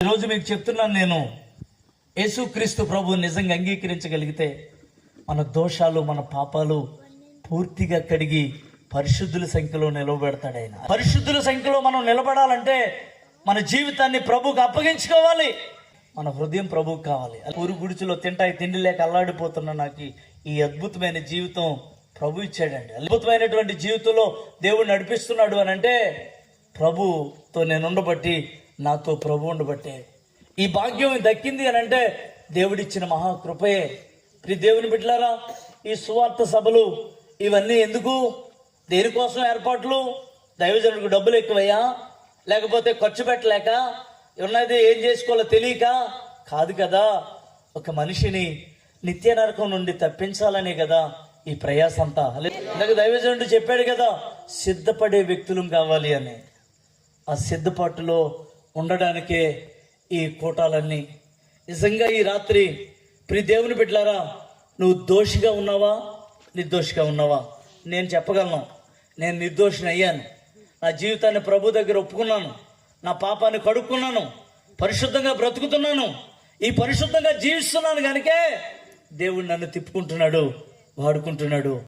ఈరోజు మీకు చెప్తున్నాను, నేను యేసుక్రీస్తు ప్రభు నిజంగా అంగీకరించగలిగితే మన దోషాలు మన పాపాలు పూర్తిగా కడిగి పరిశుద్ధుల సంఖ్యలో నిలబెడతాడు ఆయన. పరిశుద్ధుల సంఖ్యలో మనం నిలబడాలంటే మన జీవితాన్ని ప్రభువుకు అప్పగించుకోవాలి. మన హృదయం ప్రభువుకు కావాలి. ఊరు గుడిచిలో తిండి లేక అల్లాడిపోతున్న నాకు ఈ అద్భుతమైన జీవితం ప్రభు ఇచ్చాడండి. అద్భుతమైనటువంటి జీవితంలో దేవుడు నడిపిస్తున్నాడు అని అంటే ప్రభుతో నేను ఉండబట్టి, నాతో ప్రభు ఉండబట్టే ఈ భాగ్యం దక్కింది అని అంటే దేవుడిచ్చిన మహాకృపయే. దేవుని బిడ్డలారా, ఈ సువార్త సభలు ఇవన్నీ ఎందుకు, దేనికోసం ఏర్పాట్లు? దైవజనుడికి డబ్బులు ఎక్కువయ్యా, లేకపోతే ఖర్చు పెట్టలేక, ఉన్నది ఏం చేసుకోవాలో తెలియక కాదు కదా. ఒక మనిషిని నిత్య నరకం నుండి తప్పించాలనే కదా ఈ ప్రయాస అంతా. ఇందాక దైవజనుడు చెప్పాడు కదా, సిద్ధపడే వ్యక్తులు కావాలి అని. ఆ సిద్ధపాటులో ఉండడానికే ఈ కూటాలన్నీ. నిజంగా ఈ రాత్రి దేవుని బిడ్డలారా, నువ్వు దోషిగా ఉన్నావా నిర్దోషిగా ఉన్నావా? నేను చెప్పగలను, నేను నిర్దోషిని అయ్యాను. నా జీవితాన్ని ప్రభు దగ్గర ఒప్పుకున్నాను, నా పాపాన్ని కడుక్కున్నాను, పరిశుద్ధంగా బ్రతుకుతున్నాను, ఈ పరిశుద్ధంగా జీవిస్తున్నాను కనుకే దేవుడు నన్ను తిప్పుకుంటున్నాడు, వాడుకుంటున్నాడు.